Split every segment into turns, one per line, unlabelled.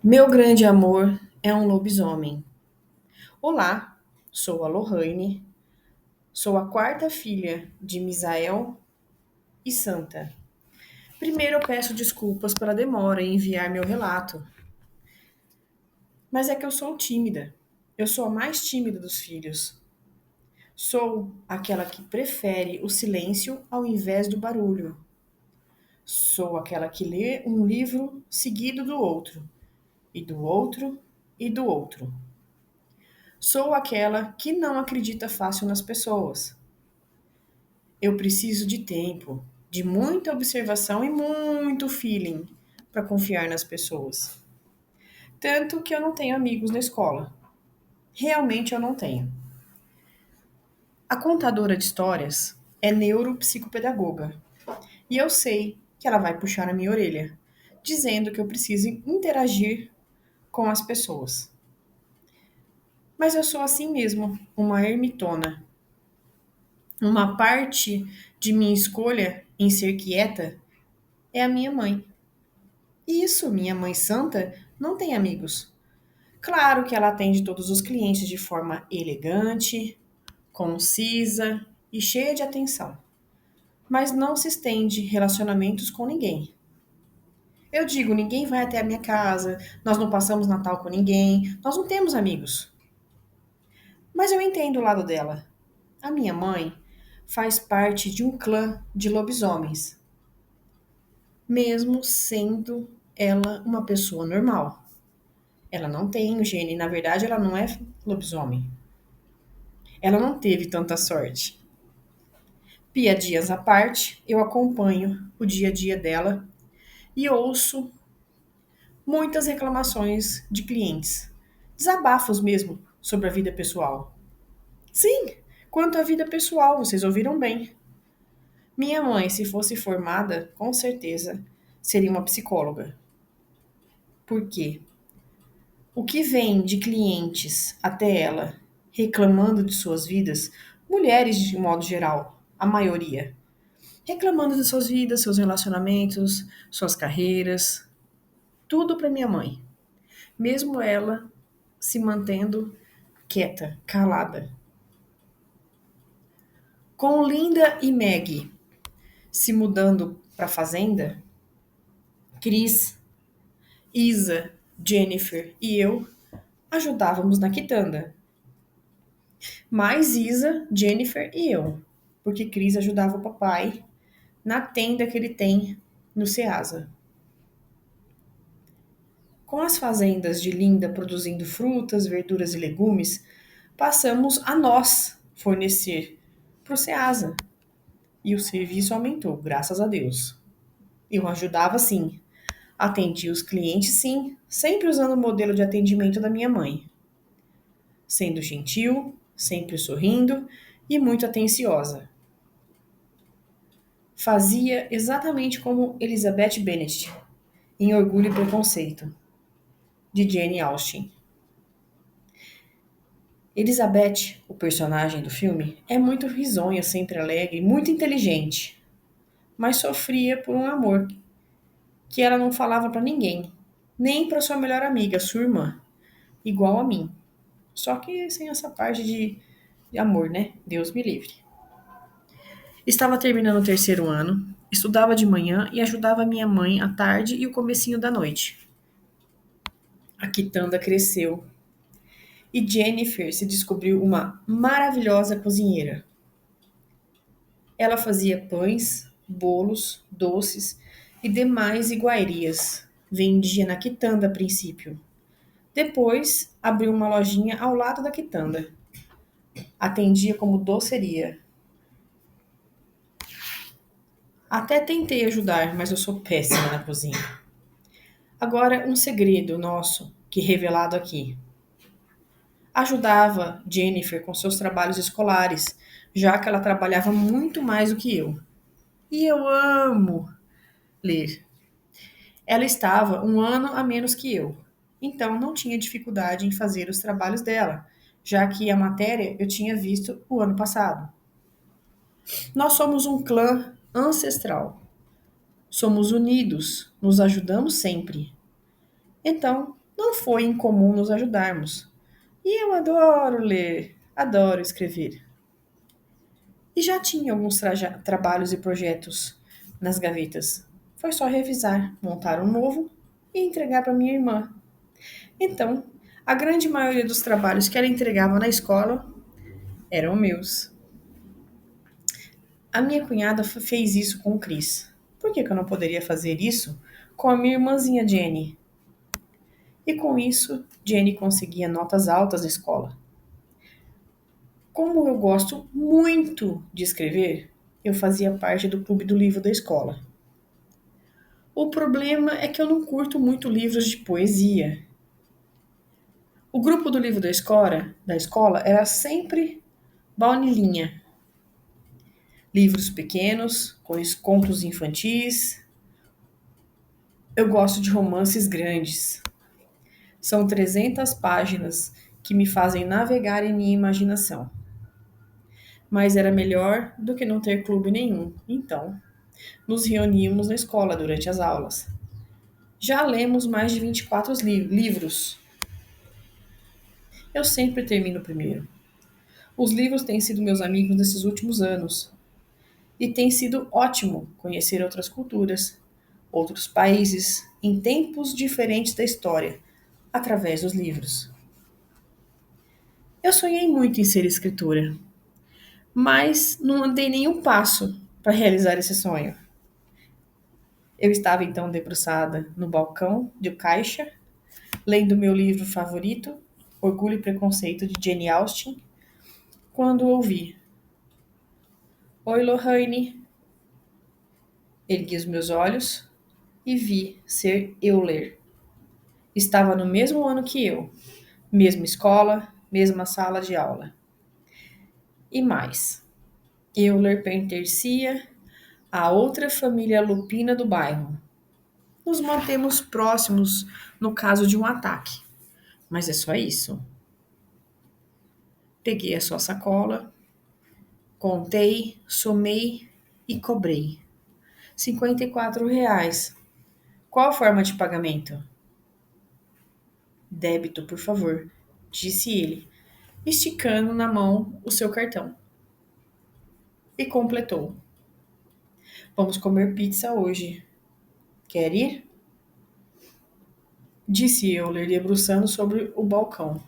Meu grande amor é um lobisomem. Olá, sou a Lohane, sou a quarta filha de Misael e Santa. Primeiro eu peço desculpas pela demora em enviar meu relato, mas é que eu sou tímida. Eu sou a mais tímida dos filhos. Sou aquela que prefere o silêncio ao invés do barulho. Sou aquela que lê um livro seguido do outro, e do outro, e do outro. Sou aquela que não acredita fácil nas pessoas. Eu preciso de tempo, de muita observação e muito feeling para confiar nas pessoas. Tanto que eu não tenho amigos na escola. Realmente eu não tenho. A contadora de histórias é neuropsicopedagoga e eu sei que ela vai puxar a minha orelha, dizendo que eu preciso interagir com as pessoas. Mas eu sou assim mesmo, uma ermitona. Uma parte de minha escolha em ser quieta é a minha mãe. Isso, minha mãe santa não tem amigos. Claro que ela atende todos os clientes de forma elegante, concisa e cheia de atenção, mas não se estende relacionamentos com ninguém. Eu digo, ninguém vai até a minha casa, nós não passamos Natal com ninguém, nós não temos amigos. Mas eu entendo o lado dela. A minha mãe faz parte de um clã de lobisomens, mesmo sendo ela uma pessoa normal. Ela não tem o gene, na verdade, ela não é lobisomem. Ela não teve tanta sorte. Piadinhas à parte, eu acompanho o dia a dia dela e ouço muitas reclamações de clientes, desabafos mesmo sobre a vida pessoal. Sim, quanto à vida pessoal, vocês ouviram bem. Minha mãe, se fosse formada, com certeza seria uma psicóloga. Por quê? O que vem de clientes até ela reclamando de suas vidas, mulheres de modo geral, a maioria, reclamando de suas vidas, seus relacionamentos, suas carreiras, tudo para minha mãe, mesmo ela se mantendo quieta, calada. Com Linda e Maggie se mudando para a fazenda, Cris, Isa, Jennifer e eu ajudávamos na quitanda. Mais Isa, Jennifer e eu, porque Cris ajudava o papai na tenda que ele tem no Ceasa. Com as fazendas de Linda produzindo frutas, verduras e legumes, passamos a nós fornecer para o Ceasa. E o serviço aumentou, graças a Deus. Eu ajudava sim, atendia os clientes sim, sempre usando o modelo de atendimento da minha mãe. Sendo gentil, sempre sorrindo e muito atenciosa. Fazia exatamente como Elizabeth Bennet, em Orgulho e Preconceito, de Jane Austen. Elizabeth, o personagem do filme, é muito risonha, sempre alegre, muito inteligente, mas sofria por um amor que ela não falava pra ninguém, nem pra sua melhor amiga, sua irmã, igual a mim. Só que sem essa parte de amor, né? Deus me livre. Estava terminando o terceiro ano, estudava de manhã e ajudava minha mãe à tarde e o comecinho da noite. A quitanda cresceu e Jennifer se descobriu uma maravilhosa cozinheira. Ela fazia pães, bolos, doces e demais iguarias. Vendia na quitanda a princípio. Depois abriu uma lojinha ao lado da quitanda. Atendia como doceria. Até tentei ajudar, mas eu sou péssima na cozinha. Agora, um segredo nosso, que revelado aqui. Ajudava Jennifer com seus trabalhos escolares, já que ela trabalhava muito mais do que eu. E eu amo ler. Ela estava um ano a menos que eu, então não tinha dificuldade em fazer os trabalhos dela, já que a matéria eu tinha visto o ano passado. Nós somos um clã ancestral. Somos unidos, nos ajudamos sempre. Então, não foi incomum nos ajudarmos. E eu adoro ler, adoro escrever. E já tinha alguns trabalhos e projetos nas gavetas. Foi só revisar, montar um novo e entregar para minha irmã. Então, a grande maioria dos trabalhos que ela entregava na escola eram meus. A minha cunhada fez isso com o Chris. Por que eu não poderia fazer isso com a minha irmãzinha Jenny? E com isso, Jenny conseguia notas altas na escola. Como eu gosto muito de escrever, eu fazia parte do clube do livro da escola. O problema é que eu não curto muito livros de poesia. O grupo do livro da escola era sempre baunilhinha. Livros pequenos, com contos infantis. Eu gosto de romances grandes. São 300 páginas que me fazem navegar em minha imaginação. Mas era melhor do que não ter clube nenhum. Então, nos reuníamos na escola durante as aulas. Já lemos mais de 24 livros. Eu sempre termino primeiro. Os livros têm sido meus amigos nesses últimos anos. E tem sido ótimo conhecer outras culturas, outros países, em tempos diferentes da história, através dos livros. Eu sonhei muito em ser escritora, mas não dei nenhum passo para realizar esse sonho. Eu estava então debruçada no balcão de caixa, lendo meu livro favorito, Orgulho e Preconceito, de Jane Austen, quando ouvi: Oi, Lohane. Ergui os meus olhos e vi ser Euler. Estava no mesmo ano que eu, mesma escola, mesma sala de aula. E mais, Euler pertencia a outra família lupina do bairro. Nos mantemos próximos no caso de um ataque, mas é só isso. Peguei a sua sacola, contei, somei e cobrei. R$ 54. Qual a forma de pagamento? Débito, por favor, disse ele, esticando na mão o seu cartão. E completou: Vamos comer pizza hoje. Quer ir? Disse eu, debruçando sobre o balcão.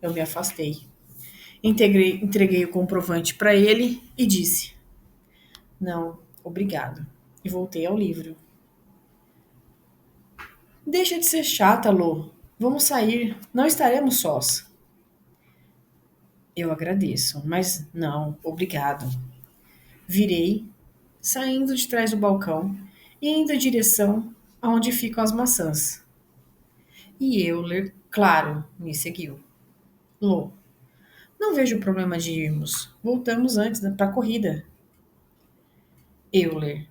Eu me afastei. Entreguei o comprovante para ele e disse: Não, obrigado. E voltei ao livro. Deixa de ser chata, Lô. Vamos sair. Não estaremos sós. Eu agradeço, mas não, obrigado. Virei, saindo de trás do balcão e indo em direção aonde ficam as maçãs. E Euler, claro, me seguiu. Lô, não vejo problema de irmos. Voltamos antes para a corrida. Euler,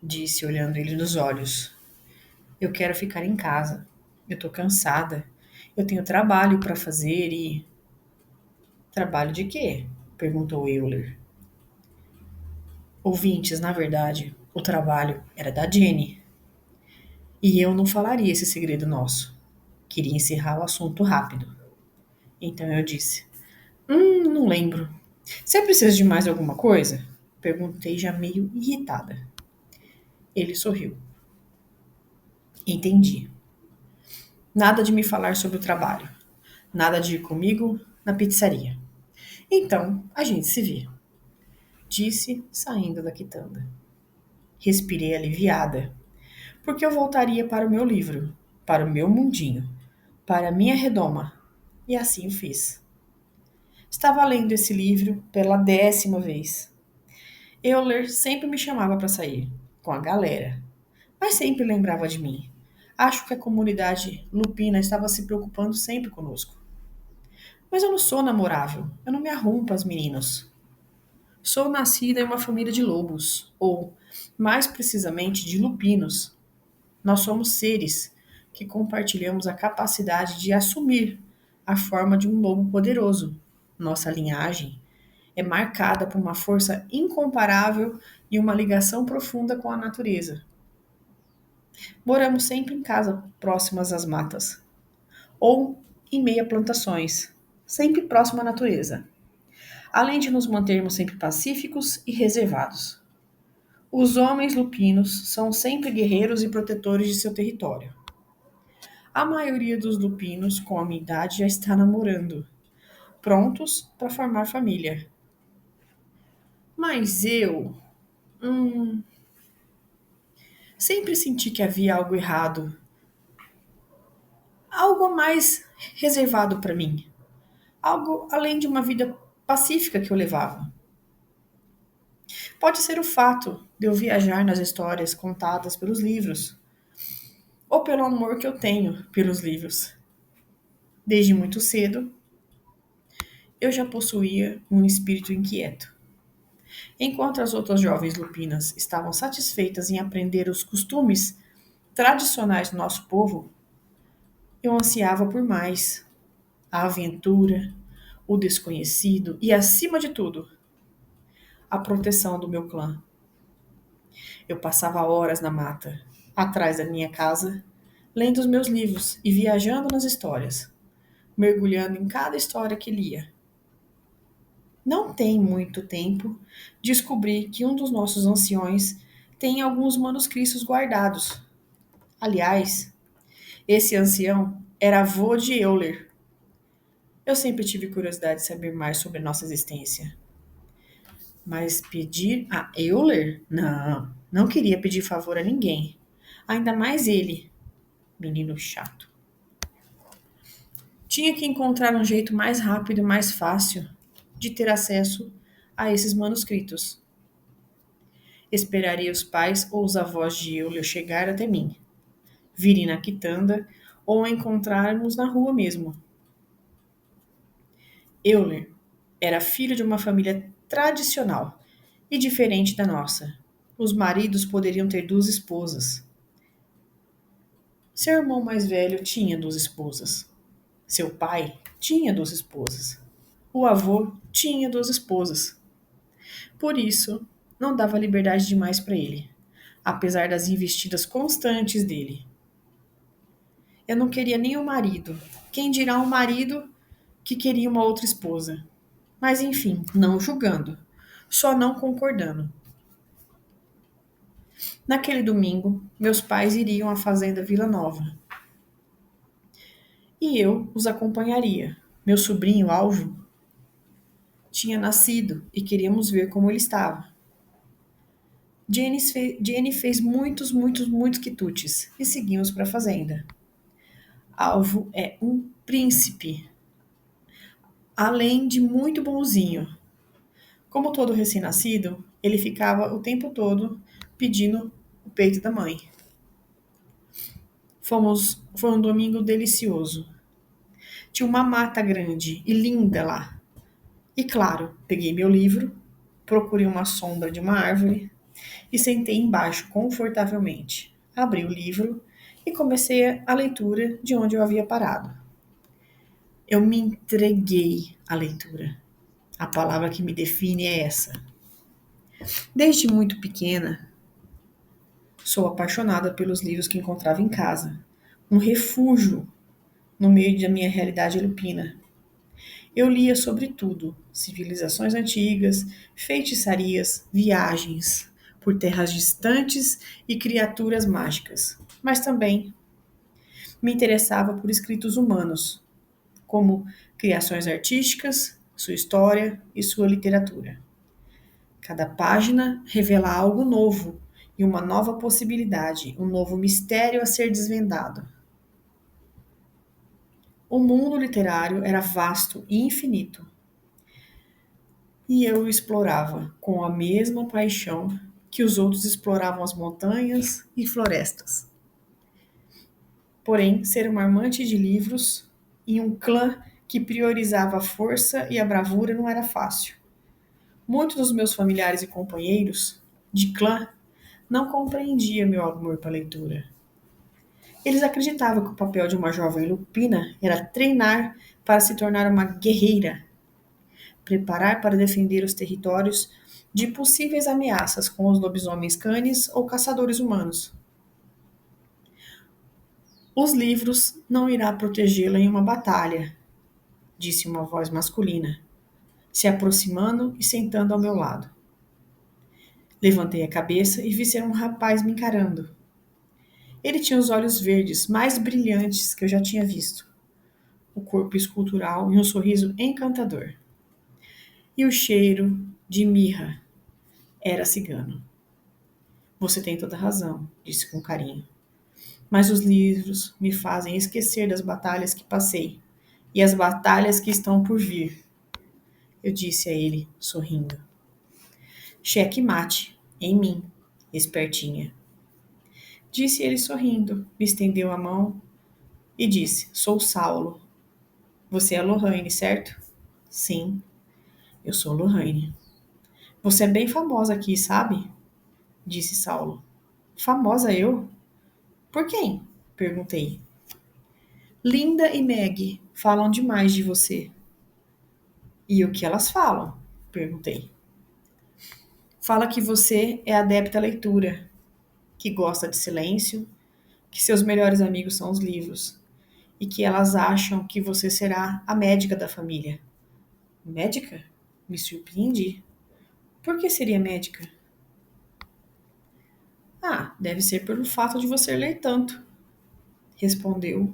disse olhando ele nos olhos. Eu quero ficar em casa. Eu tô cansada. Eu tenho trabalho para fazer e... Trabalho de quê? Perguntou Euler. Ouvintes, na verdade, o trabalho era da Jenny. E eu não falaria esse segredo nosso. Queria encerrar o assunto rápido. Então eu disse: não lembro. Você precisa de mais alguma coisa? Perguntei já meio irritada. Ele sorriu. Entendi. Nada de me falar sobre o trabalho. Nada de ir comigo na pizzaria. Então, a gente se vê. Disse, saindo da quitanda. Respirei aliviada, porque eu voltaria para o meu livro, para o meu mundinho, para a minha redoma. E assim o fiz. Estava lendo esse livro pela 10ª vez. Euler sempre me chamava para sair, com a galera, mas sempre lembrava de mim. Acho que a comunidade lupina estava se preocupando sempre conosco. Mas eu não sou namorável, eu não me arrumo para os meninos. Sou nascida em uma família de lobos, ou, mais precisamente, de lupinos. Nós somos seres que compartilhamos a capacidade de assumir a forma de um lobo poderoso. Nossa linhagem é marcada por uma força incomparável e uma ligação profunda com a natureza. Moramos sempre em casa próximas às matas, ou em meio a plantações, sempre próximo à natureza, além de nos mantermos sempre pacíficos e reservados. Os homens lupinos são sempre guerreiros e protetores de seu território. A maioria dos lupinos com a minha idade já está namorando, prontos para formar família. Mas eu, hum, sempre senti que havia algo errado, algo a mais reservado para mim, algo além de uma vida pacífica que eu levava. Pode ser o fato de eu viajar nas histórias contadas pelos livros, ou pelo amor que eu tenho pelos livros. Desde muito cedo, eu já possuía um espírito inquieto. Enquanto as outras jovens lupinas estavam satisfeitas em aprender os costumes tradicionais do nosso povo, eu ansiava por mais, a aventura, o desconhecido e, acima de tudo, a proteção do meu clã. Eu passava horas na mata, atrás da minha casa, lendo os meus livros e viajando nas histórias, mergulhando em cada história que lia. Não tem muito tempo, descobri que um dos nossos anciões tem alguns manuscritos guardados. Aliás, esse ancião era avô de Euler. Eu sempre tive curiosidade de saber mais sobre nossa existência. Mas pedir a Euler? Não, não queria pedir favor a ninguém. Ainda mais ele, menino chato. Tinha que encontrar um jeito mais rápido e mais fácil de ter acesso a esses manuscritos. Esperaria os pais ou os avós de Euler chegar até mim, virem na quitanda ou encontrarmos na rua mesmo. Euler era filho de uma família tradicional e diferente da nossa. Os maridos poderiam ter duas esposas. Seu irmão mais velho tinha duas esposas. Seu pai tinha duas esposas. O avô tinha duas esposas. Por isso, não dava liberdade demais para ele, apesar das investidas constantes dele. Eu não queria nem um marido. Quem dirá um marido que queria uma outra esposa? Mas enfim, não julgando, só não concordando. Naquele domingo, meus pais iriam à fazenda Vila Nova e eu os acompanharia. Meu sobrinho Alvo tinha nascido e queríamos ver como ele estava. Jenny fez muitos quitutes e seguimos para a fazenda. Alvo é um príncipe, além de muito bonzinho. Como todo recém-nascido, ele ficava o tempo todo pedindo o peito da mãe. Foi um domingo delicioso. Tinha uma mata grande e linda lá. E claro, peguei meu livro, procurei uma sombra de uma árvore e sentei embaixo confortavelmente. Abri o livro e comecei a leitura de onde eu havia parado. Eu me entreguei à leitura. A palavra que me define é essa. Desde muito pequena, sou apaixonada pelos livros que encontrava em casa, um refúgio no meio da minha realidade lupina. Eu lia sobre tudo: civilizações antigas, feitiçarias, viagens por terras distantes e criaturas mágicas. Mas também me interessava por escritos humanos, como criações artísticas, sua história e sua literatura. Cada página revela algo novo e uma nova possibilidade, um novo mistério a ser desvendado. O mundo literário era vasto e infinito, e eu o explorava com a mesma paixão que os outros exploravam as montanhas e florestas. Porém, ser uma amante de livros e um clã que priorizava a força e a bravura não era fácil. Muitos dos meus familiares e companheiros de clã não compreendiam meu amor pela leitura. Eles acreditavam que o papel de uma jovem lupina era treinar para se tornar uma guerreira, preparar para defender os territórios de possíveis ameaças com os lobisomens canes ou caçadores humanos. Os livros não irá protegê-la em uma batalha, disse uma voz masculina, se aproximando e sentando ao meu lado. Levantei a cabeça e vi ser um rapaz me encarando. Ele tinha os olhos verdes mais brilhantes que eu já tinha visto, o corpo escultural e um sorriso encantador. E o cheiro de mirra era cigano. Você tem toda razão, disse com carinho. Mas os livros me fazem esquecer das batalhas que passei e as batalhas que estão por vir, eu disse a ele, sorrindo. Cheque mate, em mim, espertinha. Disse ele sorrindo, me estendeu a mão e disse: Sou Saulo. Você é Lorraine, certo? Sim, eu sou Lorraine. Você é bem famosa aqui, sabe? Disse Saulo. Famosa eu? Por quem? Perguntei. Linda e Meg falam demais de você. E o que elas falam? Perguntei. Fala que você é adepta à leitura, que gosta de silêncio, que seus melhores amigos são os livros e que elas acham que você será a médica da família. Médica? Me surpreendi. Por que seria médica? Ah, deve ser pelo fato de você ler tanto, respondeu.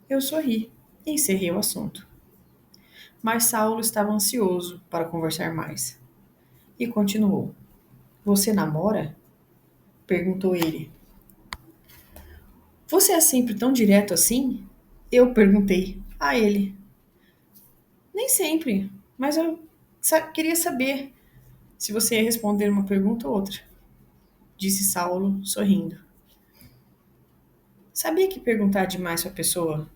Eu sorri e encerrei o assunto. Mas Saulo estava ansioso para conversar mais e continuou. Você namora? Perguntou ele. Você é sempre tão direto assim? Eu perguntei a ele. Nem sempre, mas eu queria saber se você ia responder uma pergunta ou outra, disse Saulo, sorrindo. Sabia que perguntar demais para a pessoa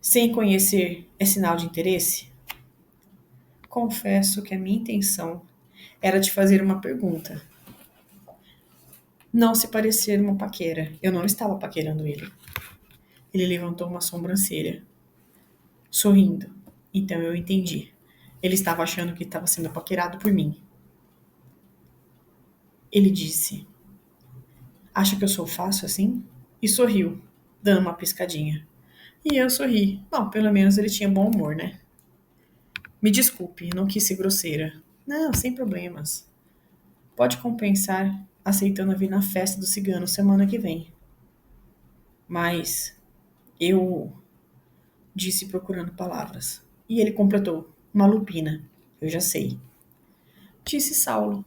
sem conhecer é sinal de interesse? Confesso que a minha intenção era de fazer uma pergunta, não se parecer uma paquera. Eu não estava paquerando ele. Ele levantou uma sobrancelha, sorrindo. Então eu entendi. Ele estava achando que estava sendo paquerado por mim. Ele disse: Acha que eu sou fácil assim? E sorriu, dando uma piscadinha. E eu sorri. Bom, pelo menos ele tinha bom humor, né? Me desculpe, não quis ser grosseira. Não, sem problemas. Pode compensar aceitando vir na festa do cigano semana que vem. Mas eu disse procurando palavras. E ele completou: uma lupina. Eu já sei. Disse Saulo.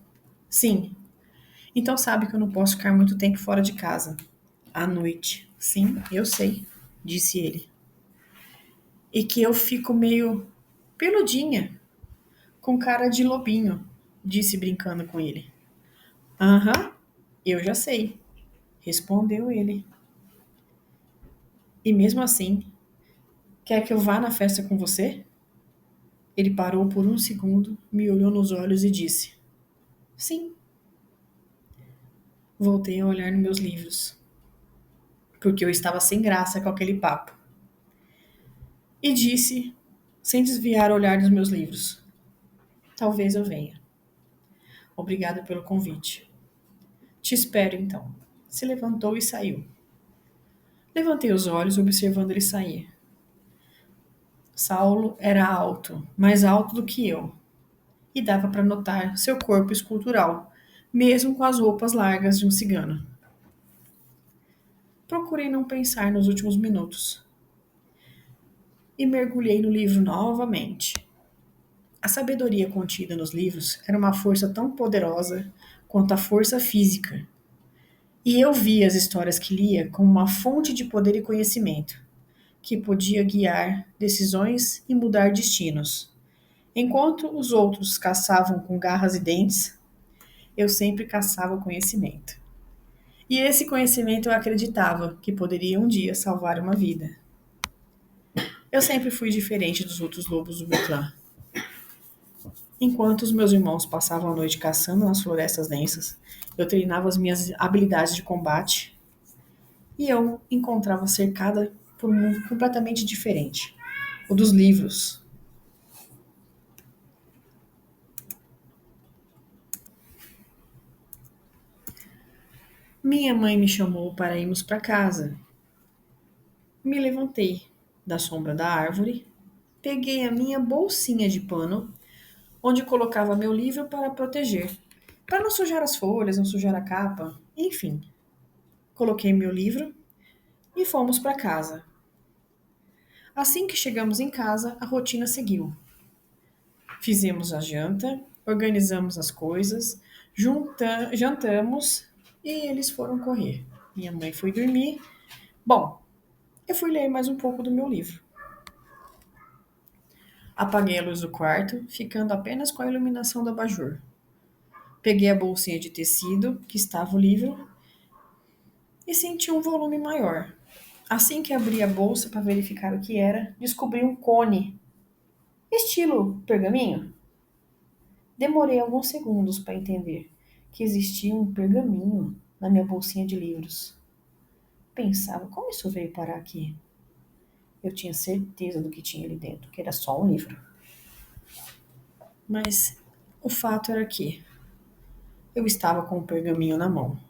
Sim. Então sabe que eu não posso ficar muito tempo fora de casa. À noite. Sim, eu sei, disse ele. E que eu fico meio peludinha, com cara de lobinho, disse brincando com ele. Aham, eu já sei, respondeu ele. E mesmo assim, quer que eu vá na festa com você? Ele parou por um segundo, me olhou nos olhos e disse: Sim. Voltei a olhar nos meus livros, porque eu estava sem graça com aquele papo. E disse, sem desviar o olhar dos meus livros: Talvez eu venha. Obrigada pelo convite. Te espero então. Se levantou e saiu. Levantei os olhos, observando ele sair. Saulo era alto, mais alto do que eu, e dava para notar seu corpo escultural, mesmo com as roupas largas de um cigano. Procurei não pensar nos últimos minutos e mergulhei no livro novamente. A sabedoria contida nos livros era uma força tão poderosa quanto a força física, e eu via as histórias que lia como uma fonte de poder e conhecimento, que podia guiar decisões e mudar destinos. Enquanto os outros caçavam com garras e dentes, eu sempre caçava o conhecimento. E esse conhecimento eu acreditava que poderia um dia salvar uma vida. Eu sempre fui diferente dos outros lobos do meu clã. Enquanto os meus irmãos passavam a noite caçando nas florestas densas, eu treinava as minhas habilidades de combate e eu encontrava cercada por um mundo completamente diferente, o dos livros. Minha mãe me chamou para irmos para casa. Me levantei da sombra da árvore, peguei a minha bolsinha de pano, onde colocava meu livro para proteger, para não sujar as folhas, não sujar a capa, enfim. Coloquei meu livro e fomos para casa. Assim que chegamos em casa, a rotina seguiu. Fizemos a janta, organizamos as coisas, jantamos e eles foram correr. Minha mãe foi dormir. Bom, eu fui ler mais um pouco do meu livro. Apaguei a luz do quarto, ficando apenas com a iluminação do abajur. Peguei a bolsinha de tecido que estava o livro e senti um volume maior. Assim que abri a bolsa para verificar o que era, descobri um cone, estilo pergaminho. Demorei alguns segundos para entender que existia um pergaminho na minha bolsinha de livros. Pensava, como isso veio parar aqui? Eu tinha certeza do que tinha ali dentro, que era só um livro. Mas o fato era que eu estava com o pergaminho na mão.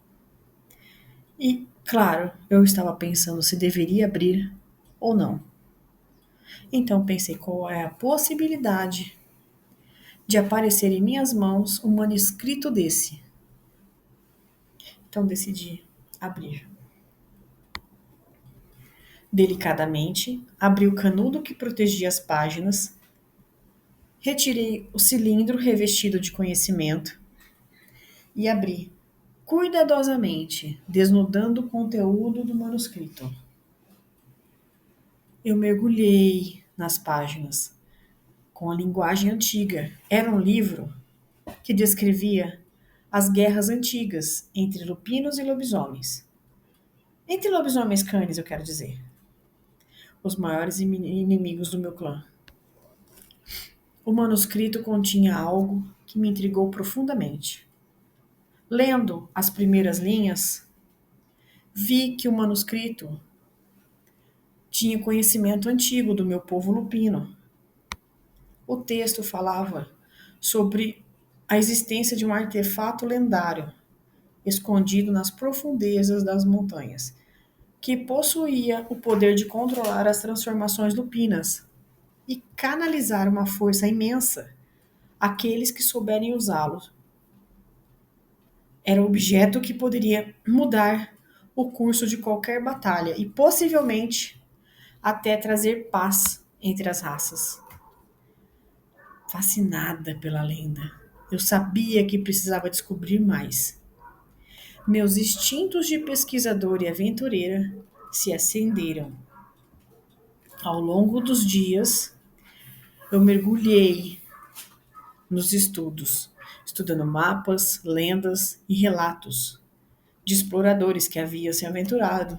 E, claro, eu estava pensando se deveria abrir ou não. Então pensei qual é a possibilidade de aparecer em minhas mãos um manuscrito desse. Então decidi abrir. Delicadamente, abri o canudo que protegia as páginas, retirei o cilindro revestido de conhecimento e abri cuidadosamente, desnudando o conteúdo do manuscrito. Eu mergulhei nas páginas com a linguagem antiga. Era um livro que descrevia as guerras antigas entre lupinos e lobisomens. Entre lobisomens canes, eu quero dizer. Os maiores inimigos do meu clã. O manuscrito continha algo que me intrigou profundamente. Lendo as primeiras linhas, vi que o manuscrito tinha conhecimento antigo do meu povo lupino. O texto falava sobre a existência de um artefato lendário escondido nas profundezas das montanhas, que possuía o poder de controlar as transformações lupinas e canalizar uma força imensa àqueles que souberem usá-lo. Era um objeto que poderia mudar o curso de qualquer batalha e possivelmente até trazer paz entre as raças. Fascinada pela lenda, eu sabia que precisava descobrir mais. Meus instintos de pesquisadora e aventureira se acenderam. Ao longo dos dias, eu mergulhei nos estudos, estudando mapas, lendas e relatos de exploradores que haviam se aventurado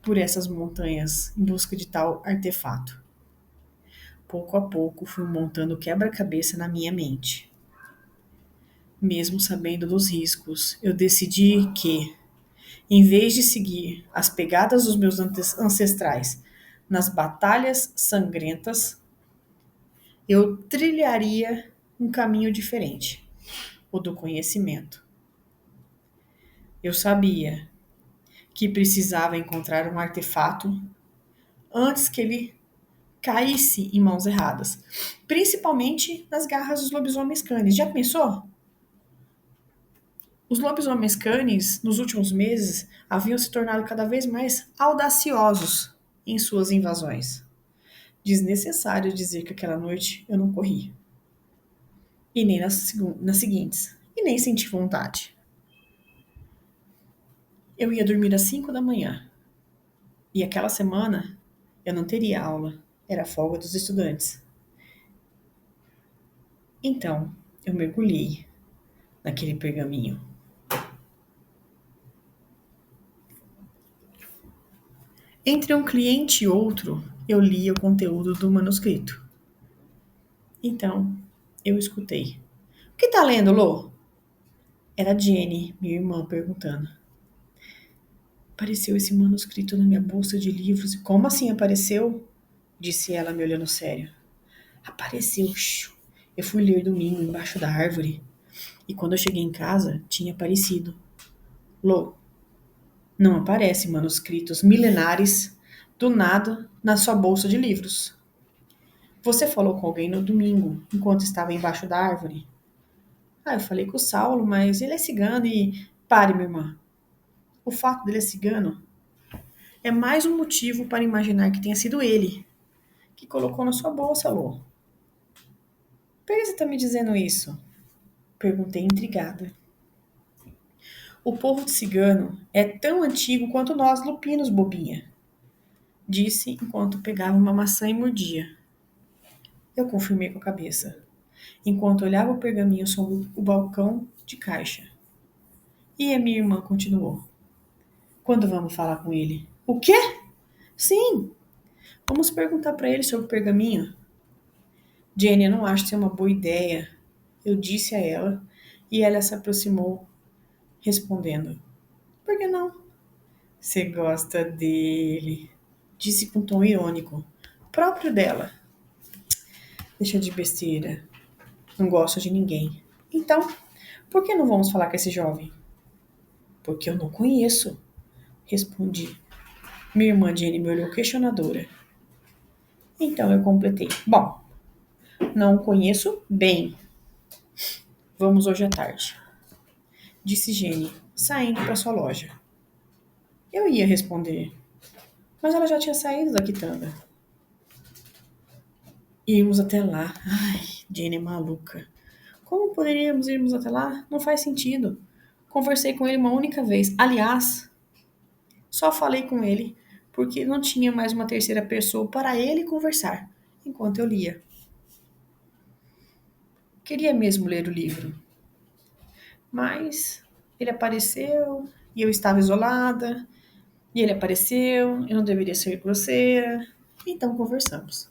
por essas montanhas em busca de tal artefato. Pouco a pouco fui montando quebra-cabeça na minha mente. Mesmo sabendo dos riscos, eu decidi que, em vez de seguir as pegadas dos meus ancestrais nas batalhas sangrentas, eu trilharia um caminho diferente, o do conhecimento. Eu sabia que precisava encontrar um artefato antes que ele caísse em mãos erradas, principalmente nas garras dos lobisomens canes. Já pensou? Os lobisomens canes, nos últimos meses, haviam se tornado cada vez mais audaciosos em suas invasões. Desnecessário dizer que aquela noite eu não corri. E nem nas seguintes. E nem senti vontade. Eu ia dormir às 5 da manhã. E aquela semana eu não teria aula. Era a folga dos estudantes. Então, eu mergulhei naquele pergaminho. Entre um cliente e outro, eu lia o conteúdo do manuscrito. Então, eu escutei. O que tá lendo, Lô? Era Jenny, minha irmã, perguntando. Apareceu esse manuscrito na minha bolsa de livros. Como assim apareceu? Disse ela, me olhando sério. Apareceu. Eu fui ler domingo embaixo da árvore. E quando eu cheguei em casa, tinha aparecido. Lô, não aparece manuscritos milenares do nada na sua bolsa de livros. Você falou com alguém no domingo, enquanto estava embaixo da árvore? Ah, eu falei com o Saulo, mas ele é cigano e... Pare, minha irmã. O fato dele ser cigano é mais um motivo para imaginar que tenha sido ele que colocou na sua bolsa, Lô. Por que você está me dizendo isso? Perguntei intrigada. O povo de cigano é tão antigo quanto nós lupinos, bobinha, disse enquanto pegava uma maçã e mordia. Eu confirmei com a cabeça, enquanto olhava o pergaminho sobre o balcão de caixa. E a minha irmã continuou. Quando vamos falar com ele? O quê? Sim, vamos perguntar para ele sobre o pergaminho. Jenny, eu não acho que é uma boa ideia. Eu disse a ela, e ela se aproximou, respondendo. Por que não? Você gosta dele, disse com tom irônico, próprio dela. Deixa de besteira, não gosto de ninguém. Então, por que não vamos falar com esse jovem? Porque eu não conheço, respondi. Minha irmã Jenny me olhou questionadora. Então eu completei. Bom, não o conheço bem. Vamos hoje à tarde, disse Jenny, saindo para sua loja. Eu ia responder, mas ela já tinha saído da quitanda. Irmos até lá. Ai, Jenny é maluca. Como poderíamos irmos até lá? Não faz sentido. Conversei com ele uma única vez. Aliás, só falei com ele porque não tinha mais uma terceira pessoa para ele conversar enquanto eu lia. Queria mesmo ler o livro, mas ele apareceu e eu estava isolada. E ele apareceu, eu não deveria ser grosseira. Então conversamos.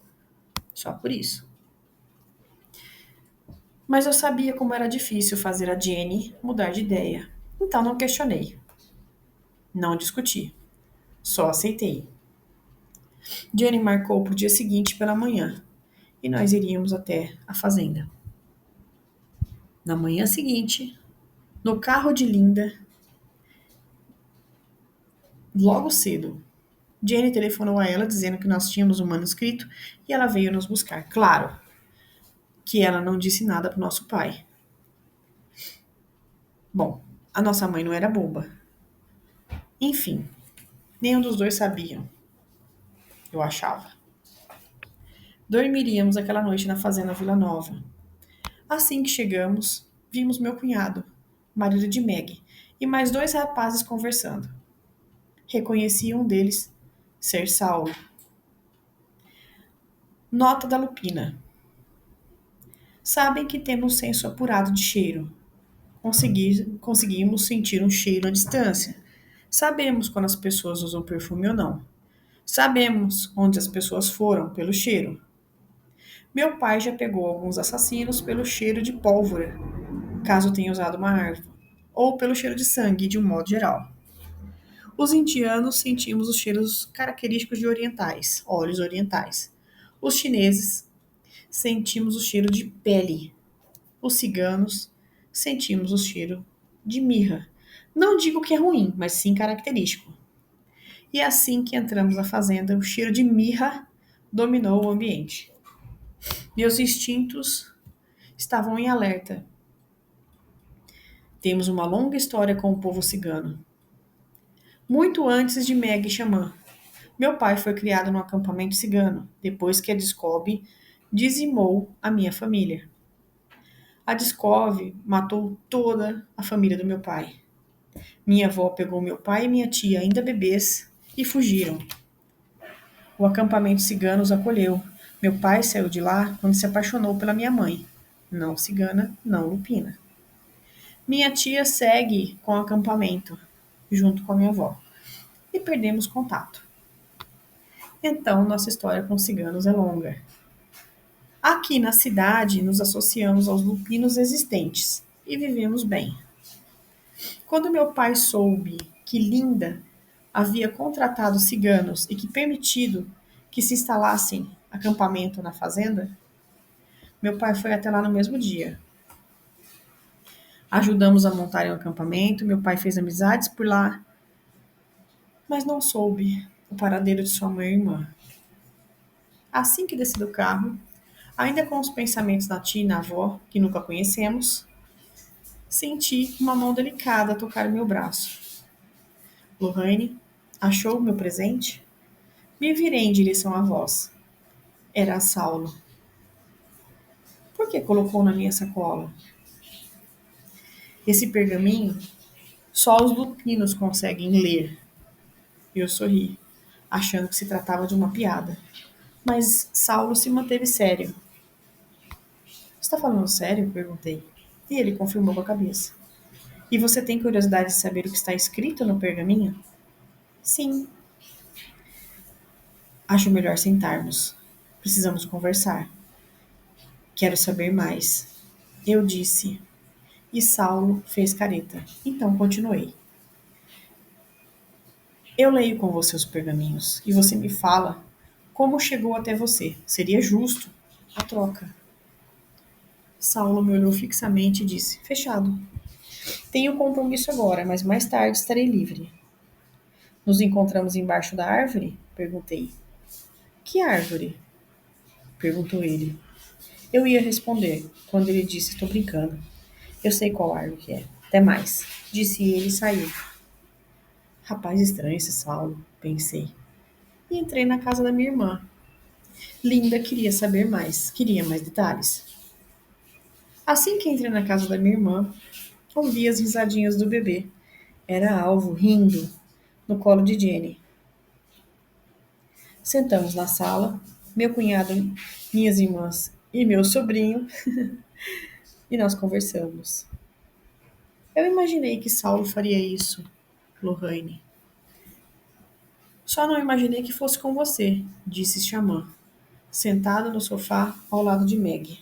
Só por isso. Mas eu sabia como era difícil fazer a Jenny mudar de ideia. Então não questionei. Não discuti. Só aceitei. Jenny marcou para o dia seguinte pela manhã e nós iríamos até a fazenda. Na manhã seguinte, no carro de Linda, logo cedo, Jenny telefonou a ela dizendo que nós tínhamos um manuscrito e ela veio nos buscar. Claro que ela não disse nada para o nosso pai. Bom, a nossa mãe não era boba. Enfim, nenhum dos dois sabiam, eu achava. Dormiríamos aquela noite na fazenda Vila Nova. Assim que chegamos, vimos meu cunhado, marido de Meg, e mais dois rapazes conversando. Reconheci um deles ser Saulo. Nota da Lupina. Sabem que temos um senso apurado de cheiro. Conseguimos sentir um cheiro à distância. Sabemos quando as pessoas usam perfume ou não. Sabemos onde as pessoas foram pelo cheiro. Meu pai já pegou alguns assassinos pelo cheiro de pólvora, caso tenha usado uma arma, ou pelo cheiro de sangue, de um modo geral. Os indianos sentimos os cheiros característicos de orientais, óleos orientais. Os chineses sentimos o cheiro de pele. Os ciganos sentimos o cheiro de mirra. Não digo que é ruim, mas sim característico. E assim que entramos na fazenda, o cheiro de mirra dominou o ambiente. Meus instintos estavam em alerta. Temos uma longa história com o povo cigano. Muito antes de Meg Xamã. Meu pai foi criado num acampamento cigano, depois que a Descov dizimou a minha família. A Descov matou toda a família do meu pai. Minha avó pegou meu pai e minha tia, ainda bebês, e fugiram. O acampamento cigano os acolheu. Meu pai saiu de lá quando se apaixonou pela minha mãe. Não cigana, não lupina. Minha tia segue com o acampamento, junto com a minha avó. E perdemos contato. Então, nossa história com ciganos é longa. Aqui na cidade, nos associamos aos lupinos existentes e vivemos bem. Quando meu pai soube que Linda havia contratado ciganos e que permitido que se instalassem acampamento na fazenda, meu pai foi até lá no mesmo dia. Ajudamos a montar um acampamento, meu pai fez amizades por lá, mas não soube o paradeiro de sua mãe e irmã. Assim que desci do carro, ainda com os pensamentos na tia e na avó, que nunca conhecemos, senti uma mão delicada tocar meu braço. Lohane achou o meu presente? Me virei em direção à voz. Era a Saulo. Por que colocou na minha sacola? Esse pergaminho só os lupinos conseguem ler. Eu sorri, achando que se tratava de uma piada. Mas Saulo se manteve sério. Está falando sério? Perguntei. E ele confirmou com a cabeça. E você tem curiosidade de saber o que está escrito no pergaminho? Sim. Acho melhor sentarmos. Precisamos conversar. Quero saber mais. Eu disse. E Saulo fez careta. Então continuei. Eu leio com você os pergaminhos e você me fala como chegou até você. Seria justo a troca. Saulo me olhou fixamente e disse: Fechado. Tenho compromisso agora, mas mais tarde estarei livre. Nos encontramos embaixo da árvore? Perguntei. Que árvore? Perguntou ele. Eu ia responder, quando ele disse: Estou brincando. Eu sei qual árvore que é. Até mais. Disse ele e saiu. Rapaz estranho esse Saulo, pensei. E entrei na casa da minha irmã. Linda queria saber mais, queria mais detalhes. Assim que entrei na casa da minha irmã, ouvi as risadinhas do bebê. Era Alvo rindo no colo de Jenny. Sentamos na sala, meu cunhado, minhas irmãs e meu sobrinho, e nós conversamos. Eu imaginei que Saulo faria isso, Lohane. Só não imaginei que fosse com você, disse Xamã, sentado no sofá ao lado de Meg.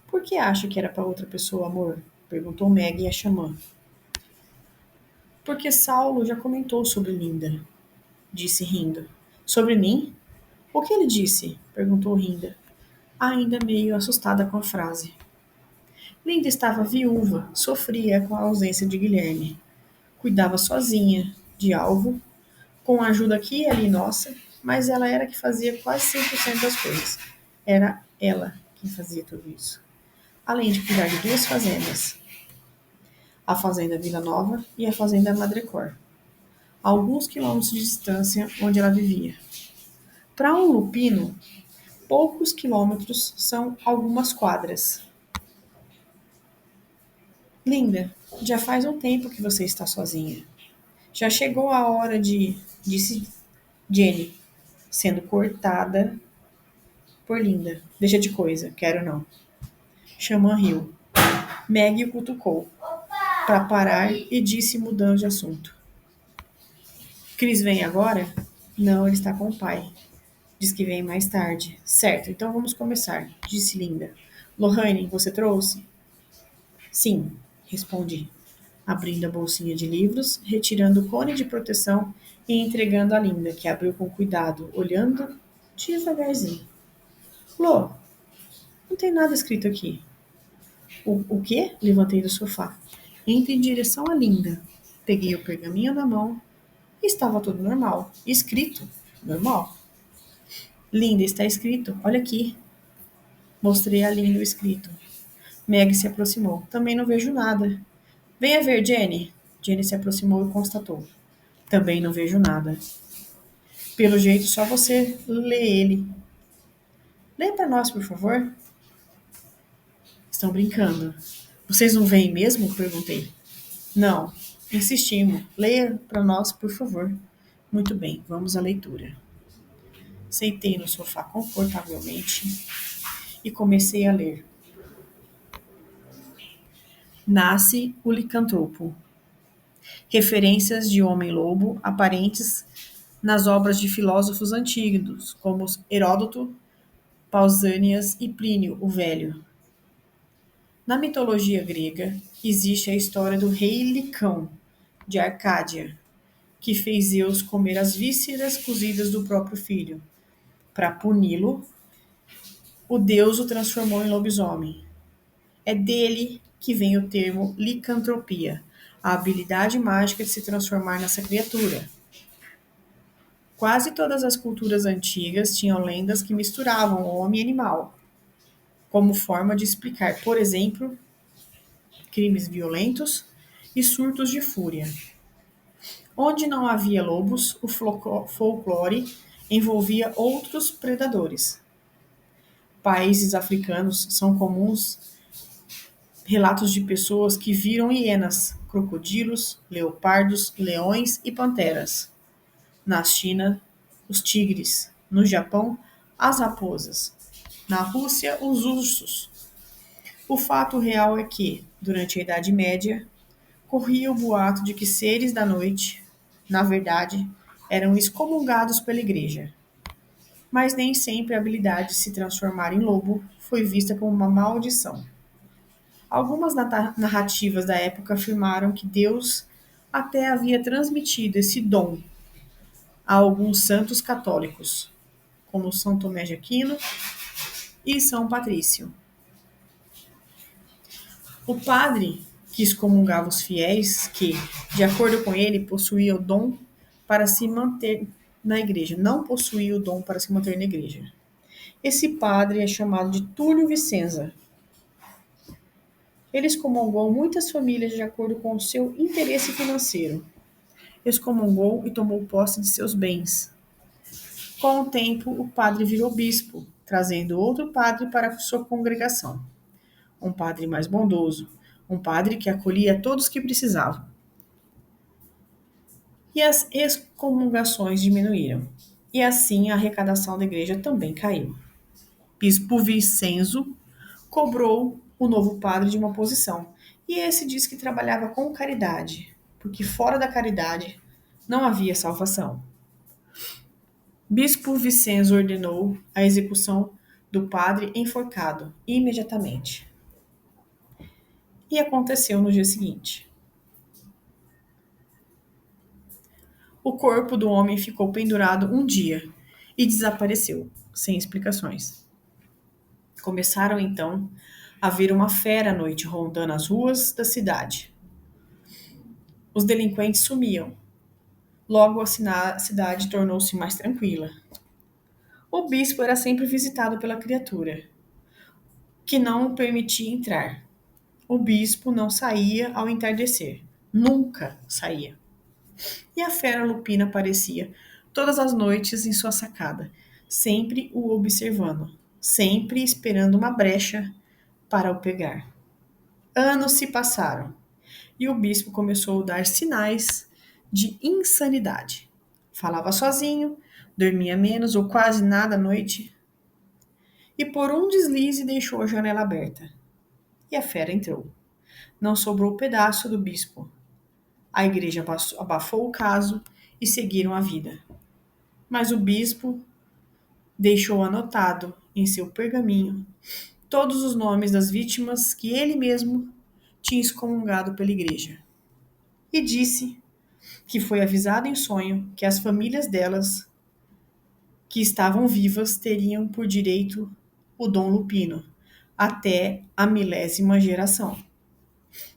Por que acha que era para outra pessoa, amor? Perguntou Meg a Xamã. Porque Saulo já comentou sobre Linda, disse rindo. Sobre mim? O que ele disse? Perguntou Rinda, ainda meio assustada com a frase. Linda estava viúva, sofria com a ausência de Guilherme. Cuidava sozinha de Alvo, com a ajuda aqui e ali nossa, mas ela era que fazia quase 100% das coisas. Era ela quem fazia tudo isso. Além de cuidar de duas fazendas, a Fazenda Vila Nova e a Fazenda Madrecor, a alguns quilômetros de distância onde ela vivia. Para um lupino, poucos quilômetros são algumas quadras. Linda, já faz um tempo que você está sozinha. Já chegou a hora disse Jenny, sendo cortada por Linda. Deixa de coisa, quero não. Xamã riu. Meg o cutucou para parar e disse mudando de assunto. Cris vem agora? Não, ele está com o pai. Diz que vem mais tarde. Certo, então vamos começar, disse Linda. Lohane, você trouxe? Sim, respondi, abrindo a bolsinha de livros, retirando o cone de proteção e entregando a Linda, que abriu com cuidado, olhando devagarzinho. Lô, não tem nada escrito aqui. O quê? Levantei do sofá. Entrei em direção à Linda. Peguei o pergaminho na mão e estava tudo normal. Escrito. Normal. Linda, está escrito. Olha aqui. Mostrei a Linda o escrito. Meg se aproximou. Também não vejo nada. Venha ver, Jenny. Jenny se aproximou e constatou. Também não vejo nada. Pelo jeito, só você lê ele. Lê para nós, por favor. Estão brincando. Vocês não veem mesmo? Perguntei. Não. Insistimos. Leia para nós, por favor. Muito bem, vamos à leitura. Sentei no sofá confortavelmente e comecei a ler. Nasce o licantropo. Referências de homem-lobo aparentes nas obras de filósofos antigos, como Heródoto, Pausânias e Plínio o Velho. Na mitologia grega, existe a história do rei Licão, de Arcádia, que fez Zeus comer as vísceras cozidas do próprio filho. Para puni-lo, o deus o transformou em lobisomem. É dele que vem o termo licantropia, a habilidade mágica de se transformar nessa criatura. Quase todas as culturas antigas tinham lendas que misturavam homem e animal, como forma de explicar, por exemplo, crimes violentos e surtos de fúria. Onde não havia lobos, o folclore envolvia outros predadores. Países africanos são comuns relatos de pessoas que viram hienas, crocodilos, leopardos, leões e panteras. Na China, os tigres. No Japão, as raposas. Na Rússia, os ursos. O fato real é que, durante a Idade Média, corria o boato de que seres da noite, na verdade, eram excomungados pela igreja. Mas nem sempre a habilidade de se transformar em lobo foi vista como uma maldição. Algumas narrativas da época afirmaram que Deus até havia transmitido esse dom a alguns santos católicos, como São Tomé de Aquino e São Patrício. O padre que excomungava os fiéis que, de acordo com ele, possuía o dom para se manter na igreja, não possuía o dom para se manter na igreja. Esse padre é chamado de Túlio Vicenza. Ele excomungou muitas famílias de acordo com o seu interesse financeiro. Excomungou e tomou posse de seus bens. Com o tempo, o padre virou bispo, trazendo outro padre para sua congregação. Um padre mais bondoso, um padre que acolhia todos que precisavam. E as excomungações diminuíram. E assim a arrecadação da igreja também caiu. Bispo Vicenzo cobrou o novo padre de uma posição. E esse disse que trabalhava com caridade, porque fora da caridade não havia salvação. Bispo Vicenzo ordenou a execução do padre enforcado imediatamente. E aconteceu no dia seguinte. O corpo do homem ficou pendurado um dia e desapareceu, sem explicações. Começaram então a ver uma fera à noite rondando as ruas da cidade. Os delinquentes sumiam. Logo a cidade tornou-se mais tranquila. O bispo era sempre visitado pela criatura, que não o permitia entrar. O bispo não saía ao entardecer. Nunca saía. E a fera lupina aparecia todas as noites em sua sacada, sempre o observando, sempre esperando uma brecha para o pegar. Anos se passaram e o bispo começou a dar sinais de insanidade. Falava sozinho, dormia menos ou quase nada à noite e por um deslize deixou a janela aberta. E a fera entrou. Não sobrou pedaço do bispo. A igreja abafou o caso e seguiram a vida. Mas o bispo deixou anotado em seu pergaminho todos os nomes das vítimas que ele mesmo tinha excomungado pela igreja. E disse que foi avisado em sonho que as famílias delas que estavam vivas teriam por direito o dom lupino até a 1000ª geração.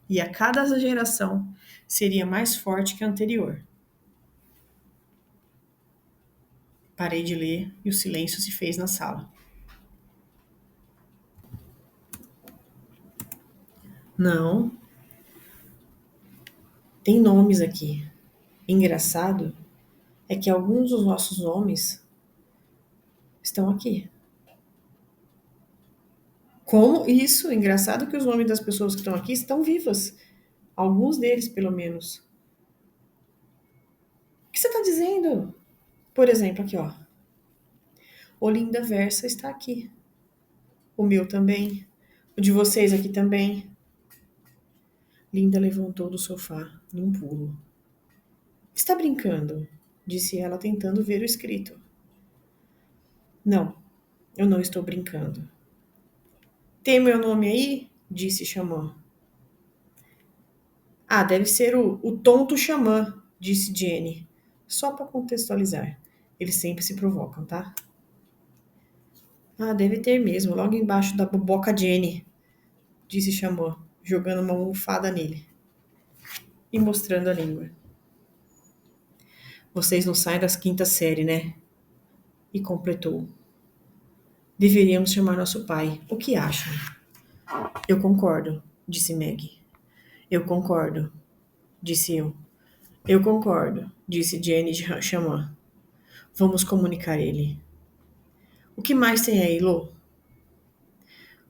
E a cada geração seria mais forte que a anterior. Parei de ler e o silêncio se fez na sala. Não, tem nomes aqui. Engraçado é que alguns dos nossos nomes estão aqui. Como isso? Engraçado que os nomes das pessoas que estão aqui estão vivas. Alguns deles, pelo menos. O que você está dizendo? Por exemplo, aqui, ó. Olinda Versa está aqui. O meu também. O de vocês aqui também. Linda levantou do sofá num pulo. Está brincando? Disse ela, tentando ver o escrito. Não, eu não estou brincando. Tem meu nome aí? Disse Xamã. Ah, deve ser o tonto Xamã, disse Jenny. Só para contextualizar. Eles sempre se provocam, tá? Ah, deve ter mesmo, logo embaixo da boboca Jenny, disse Xamã, jogando uma almofada nele e mostrando a língua. Vocês não saem das quinta série, né? E completou. Deveríamos chamar nosso pai. O que acham? Eu concordo, disse Meg. Eu concordo, disse eu. Eu concordo, disse Jenny de Xamã. Vamos comunicar ele. O que mais tem aí, Lô?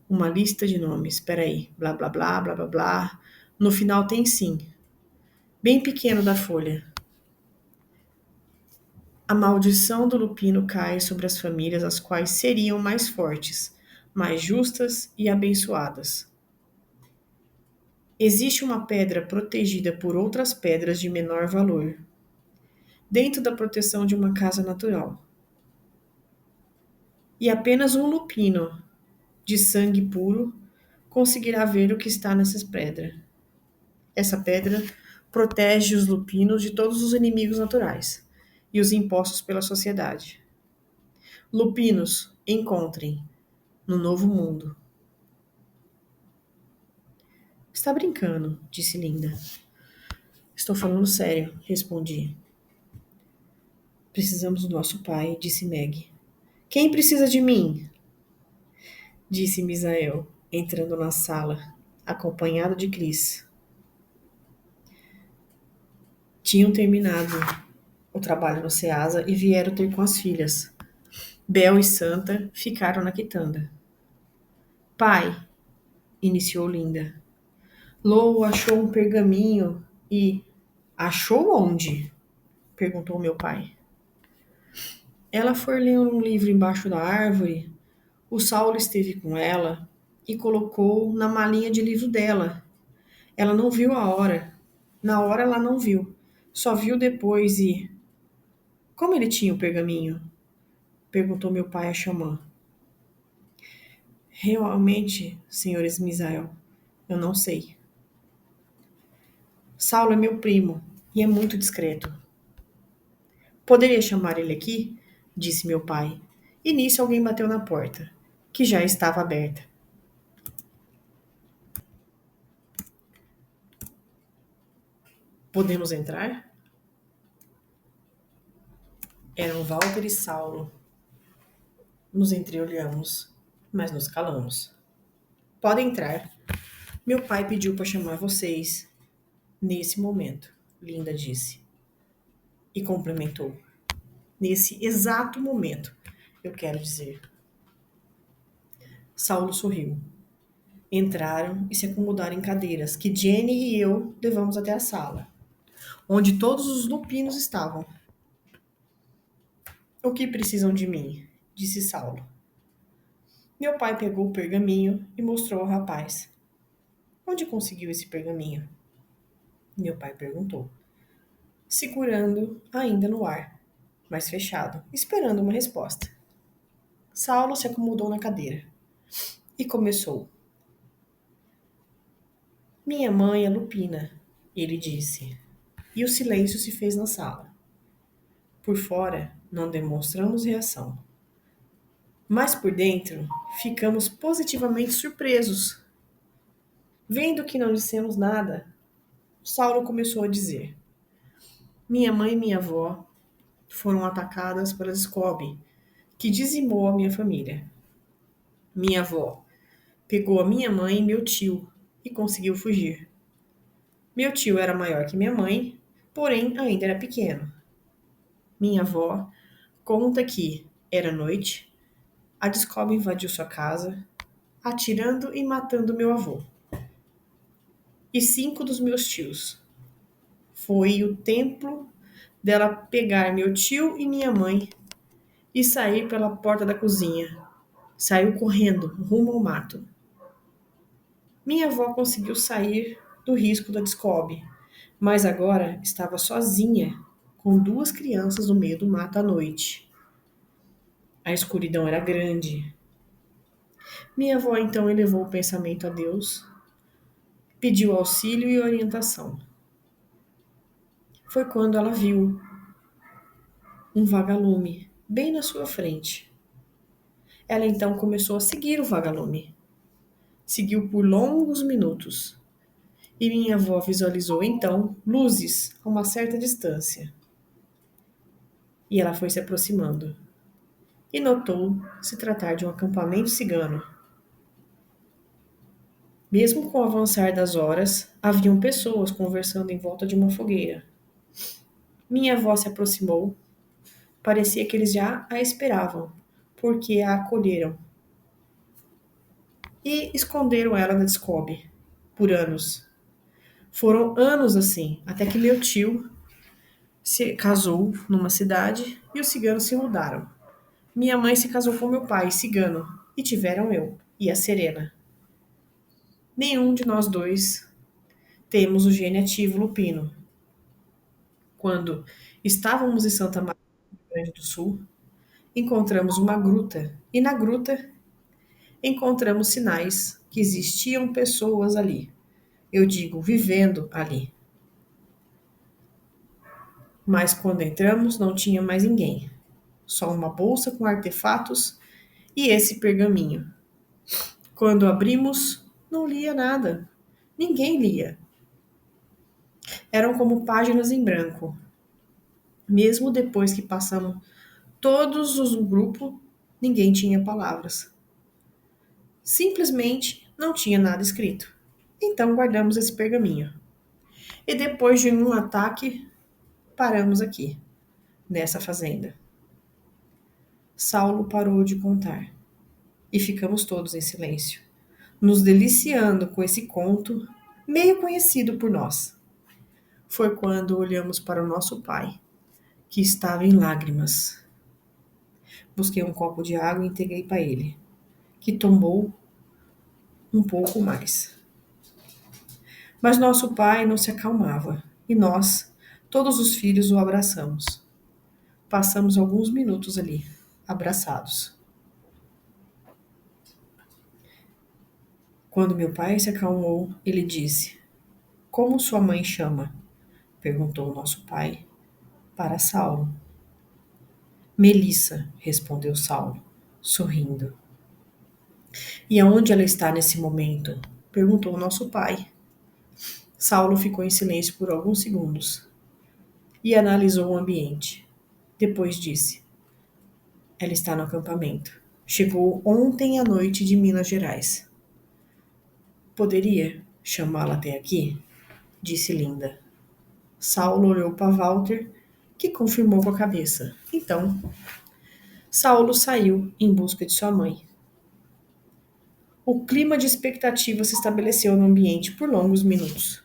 Uma lista de nomes. Espera aí. Blá, blá, blá, blá, blá, blá. No final tem sim. Bem pequeno da folha. A maldição do lupino cai sobre as famílias as quais seriam mais fortes, mais justas e abençoadas. Existe uma pedra protegida por outras pedras de menor valor, dentro da proteção de uma casa natural. E apenas um lupino, de sangue puro, conseguirá ver o que está nessa pedra. Essa pedra protege os lupinos de todos os inimigos naturais e os impostos pela sociedade. Lupinos, encontrem no novo mundo. Está brincando, disse Linda. Estou falando sério, respondi. Precisamos do nosso pai, disse Meg. Quem precisa de mim? Disse Misael, entrando na sala, acompanhado de Chris. Tinham terminado o trabalho no Ceasa e vieram ter com as filhas. Bel e Santa ficaram na quitanda. Pai, iniciou Linda. Lou achou um pergaminho e... Achou onde? Perguntou meu pai. Ela foi ler um livro embaixo da árvore. O Saulo esteve com ela e colocou na malinha de livro dela. Ela não viu a hora. Na hora ela não viu. Só viu depois e... Como ele tinha o pergaminho? Perguntou meu pai a Xamã. Realmente, senhores Misael, eu não sei. Saulo é meu primo e é muito discreto. Poderia chamar ele aqui? Disse meu pai. E nisso alguém bateu na porta, que já estava aberta. Podemos entrar? Eram Walter e Saulo. Nos entreolhamos, mas nos calamos. Pode entrar. Meu pai pediu para chamar vocês. Nesse momento, Linda disse. E complementou. Nesse exato momento, eu quero dizer. Saulo sorriu. Entraram e se acomodaram em cadeiras que Jenny e eu levamos até a sala, onde todos os lupinos estavam. O que precisam de mim? Disse Saulo. Meu pai pegou o pergaminho e mostrou ao rapaz. Onde conseguiu esse pergaminho? Meu pai perguntou, segurando ainda no ar, mas fechado, esperando uma resposta. Saulo se acomodou na cadeira e começou. Minha mãe é lupina, ele disse, e o silêncio se fez na sala. Por fora, não demonstramos reação. Mas por dentro, ficamos positivamente surpresos. Vendo que não dissemos nada, Saulo começou a dizer. Minha mãe e minha avó foram atacadas pelas Scooby, que dizimou a minha família. Minha avó pegou a minha mãe e meu tio e conseguiu fugir. Meu tio era maior que minha mãe, porém ainda era pequeno. Minha avó conta que, era noite, a Scooby invadiu sua casa, atirando e matando meu avô e 5 dos meus tios. Foi o tempo dela pegar meu tio e minha mãe e sair pela porta da cozinha. Saiu correndo, rumo ao mato. Minha avó conseguiu sair do risco da Scooby, mas agora estava sozinha, com 2 crianças no meio do mato à noite. A escuridão era grande. Minha avó então elevou o pensamento a Deus, pediu auxílio e orientação. Foi quando ela viu um vagalume bem na sua frente. Ela então começou a seguir o vagalume. Seguiu por longos minutos, E minha avó visualizou então luzes a uma certa distância. E ela foi se aproximando e notou se tratar de um acampamento cigano. Mesmo com o avançar das horas, haviam pessoas conversando em volta de uma fogueira. Minha avó se aproximou. Parecia que eles já a esperavam, porque a acolheram e esconderam ela da Descobre por anos. Foram anos assim, até que meu tio se casou numa cidade e os ciganos se mudaram. Minha mãe se casou com meu pai, cigano, e tiveram eu e a Serena. Nenhum de nós dois temos o gene ativo lupino. Quando estávamos em Santa Maria, Rio Grande do Sul, encontramos uma gruta e na gruta encontramos sinais que existiam pessoas ali. Eu digo, vivendo ali. Mas quando entramos, não tinha mais ninguém. Só uma bolsa com artefatos e esse pergaminho. Quando abrimos, não lia nada. Ninguém lia. Eram como páginas em branco. Mesmo depois que passamos todos os grupo, ninguém tinha palavras. Simplesmente não tinha nada escrito. Então guardamos esse pergaminho. E depois de um ataque, paramos aqui, nessa fazenda. Saulo parou de contar e ficamos todos em silêncio, nos deliciando com esse conto meio conhecido por nós. Foi quando olhamos para o nosso pai, que estava em lágrimas. Busquei um copo de água e entreguei para ele, que tomou um pouco mais. Mas nosso pai não se acalmava e nós, todos os filhos, o abraçamos. Passamos alguns minutos ali, abraçados. Quando meu pai se acalmou, ele disse: Como sua mãe chama? Perguntou o nosso pai para Saulo. Melissa, respondeu Saulo, sorrindo. E aonde ela está nesse momento? Perguntou o nosso pai. Saulo ficou em silêncio por alguns segundos e analisou o ambiente. Depois disse: Ela está no acampamento. Chegou ontem à noite de Minas Gerais. Poderia chamá-la até aqui? Disse Linda. Saulo olhou para Walter, que confirmou com a cabeça. Então, Saulo saiu em busca de sua mãe. O clima de expectativa se estabeleceu no ambiente por longos minutos.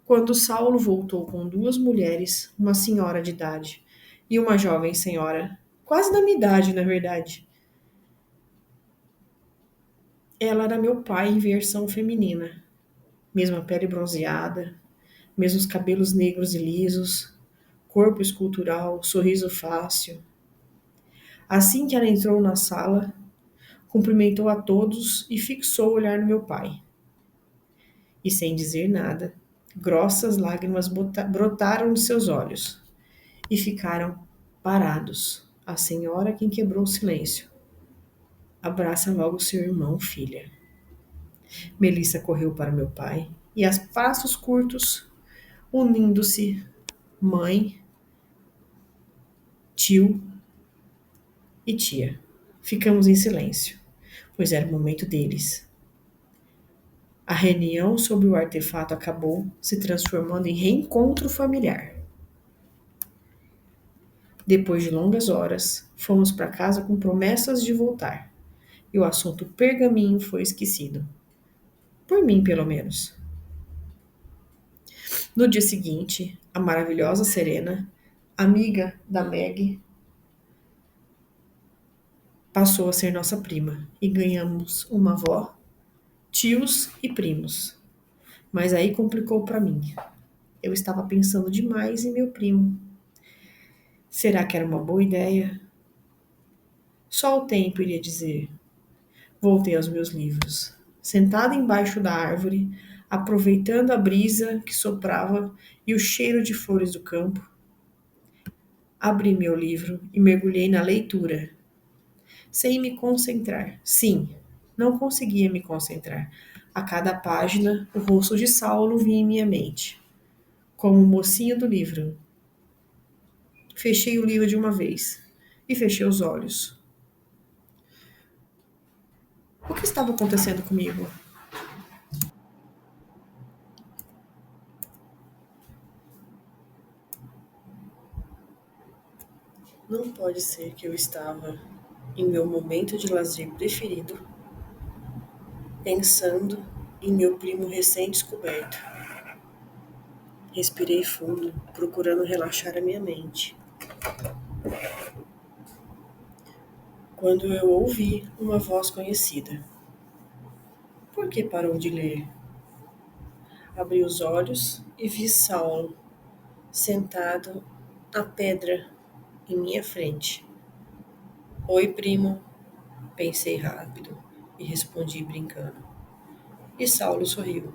Quando Saulo voltou com duas mulheres, uma senhora de idade e uma jovem senhora, quase da minha idade, na verdade. Ela era meu pai em versão feminina. Mesma pele bronzeada, mesmos cabelos negros e lisos, corpo escultural, sorriso fácil. Assim que ela entrou na sala, cumprimentou a todos e fixou o olhar no meu pai. E sem dizer nada, grossas lágrimas brotaram de seus olhos e ficaram parados. A senhora quem quebrou o silêncio. Abraça logo seu irmão, filha. Melissa correu para meu pai e, a passos curtos, unindo-se, mãe, tio e tia. Ficamos em silêncio, pois era o momento deles. A reunião sobre o artefato acabou se transformando em reencontro familiar. Depois de longas horas, fomos para casa com promessas de voltar, e o assunto pergaminho foi esquecido. Por mim, pelo menos. No dia seguinte, a maravilhosa Serena, amiga da Meg, passou a ser nossa prima e ganhamos uma avó, tios e primos. Mas aí complicou para mim. Eu estava pensando demais em meu primo. Será que era uma boa ideia? Só o tempo iria dizer. Voltei aos meus livros. Sentada embaixo da árvore, aproveitando a brisa que soprava e o cheiro de flores do campo, abri meu livro e mergulhei na leitura, sem me concentrar. Sim, não conseguia me concentrar. A cada página, o rosto de Saulo vinha em minha mente, como o mocinho do livro. Fechei o livro de uma vez e fechei os olhos. O que estava acontecendo comigo? Não pode ser que eu estava em meu momento de lazer preferido, pensando em meu primo recém-descoberto. Respirei fundo, procurando relaxar a minha mente, quando eu ouvi uma voz conhecida. Por que parou de ler? Abri os olhos e vi Saulo sentado na pedra em minha frente. Oi, primo, pensei rápido e respondi brincando. E Saulo sorriu.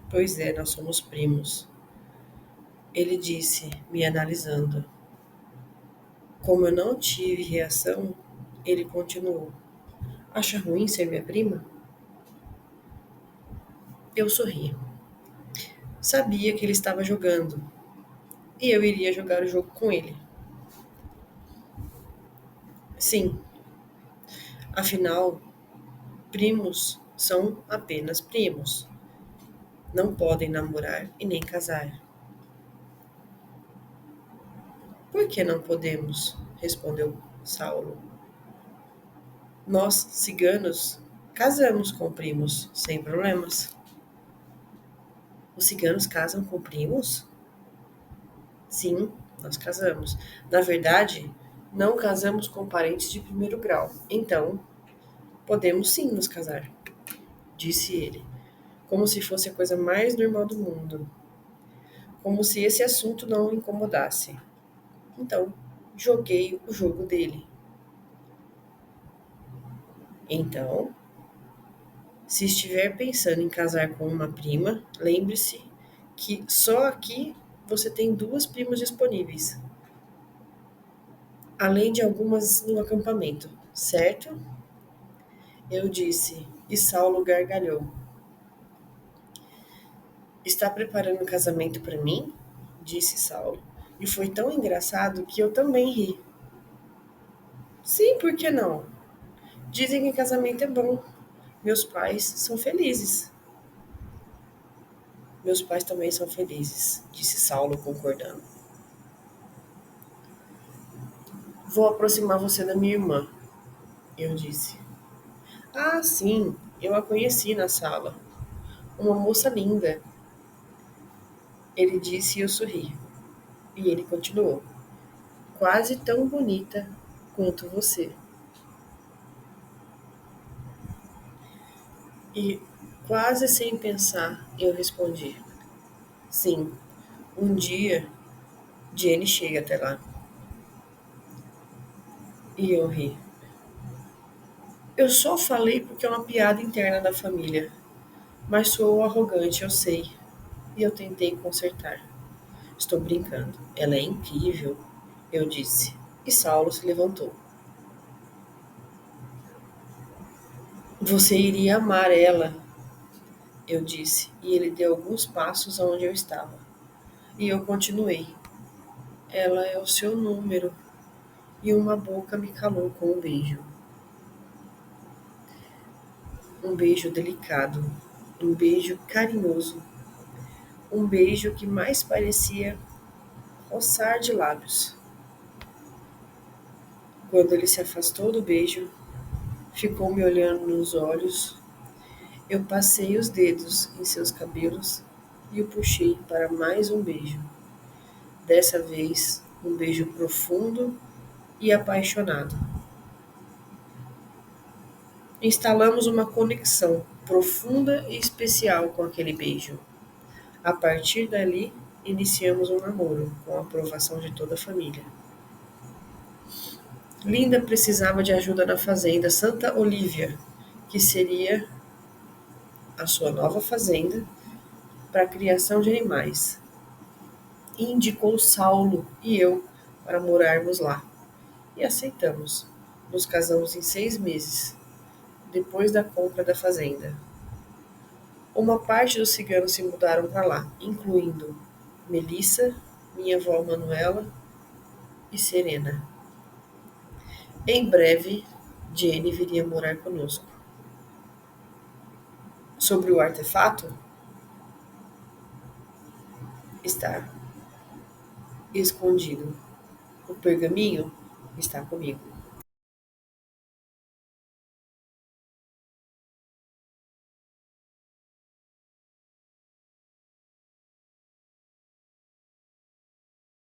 Pois é, nós somos primos. Ele disse, me analisando. Como eu não tive reação, ele continuou. Acha ruim ser minha prima? Eu sorri. Sabia que ele estava jogando e eu iria jogar o jogo com ele. Sim, afinal, primos são apenas primos. Não podem namorar e nem casar. Por que não podemos? Respondeu Saulo. Nós, ciganos, casamos com primos, sem problemas. Os ciganos casam com primos? Sim, nós casamos. Na verdade, não casamos com parentes de primeiro grau. Então, podemos sim nos casar, disse ele, como se fosse a coisa mais normal do mundo, como se esse assunto não o incomodasse. Então, joguei o jogo dele. Então, se estiver pensando em casar com uma prima, lembre-se que só aqui você tem duas primas disponíveis, além de algumas no acampamento, certo? Eu disse, e Saulo gargalhou. Está preparando um casamento para mim? Disse Saulo. E foi tão engraçado que eu também ri. Sim, por que não? Dizem que casamento é bom. Meus pais são felizes. Meus pais também são felizes, disse Saulo, concordando. Vou aproximar você da minha irmã, eu disse. Ah, sim, eu a conheci na sala. Uma moça linda, ele disse e eu sorri. E ele continuou. Quase tão bonita quanto você. E, quase sem pensar, eu respondi: sim, um dia Jenny chega até lá. E eu ri. Eu só falei porque é uma piada interna da família, mas sou arrogante, eu sei. E eu tentei consertar. Estou brincando. Ela é incrível, eu disse. E Saulo se levantou. Você iria amar ela, eu disse, e ele deu alguns passos aonde eu estava. E eu continuei. Ela é o seu número. E uma boca me calou com um beijo. Um beijo delicado, um beijo carinhoso, um beijo que mais parecia roçar de lábios. Quando ele se afastou do beijo, ficou me olhando nos olhos. Eu passei os dedos em seus cabelos e o puxei para mais um beijo. Dessa vez, um beijo profundo e apaixonado. Instalamos uma conexão profunda e especial com aquele beijo. A partir dali, iniciamos um namoro, com a aprovação de toda a família. Linda precisava de ajuda na fazenda Santa Olívia, que seria a sua nova fazenda para a criação de animais. E indicou Saulo e eu para morarmos lá. E aceitamos. Nos casamos em 6 meses, depois da compra da fazenda. Uma parte dos ciganos se mudaram para lá, incluindo Melissa, minha avó Manuela e Serena. Em breve, Jenny viria morar conosco. Sobre o artefato, está escondido. O pergaminho está comigo.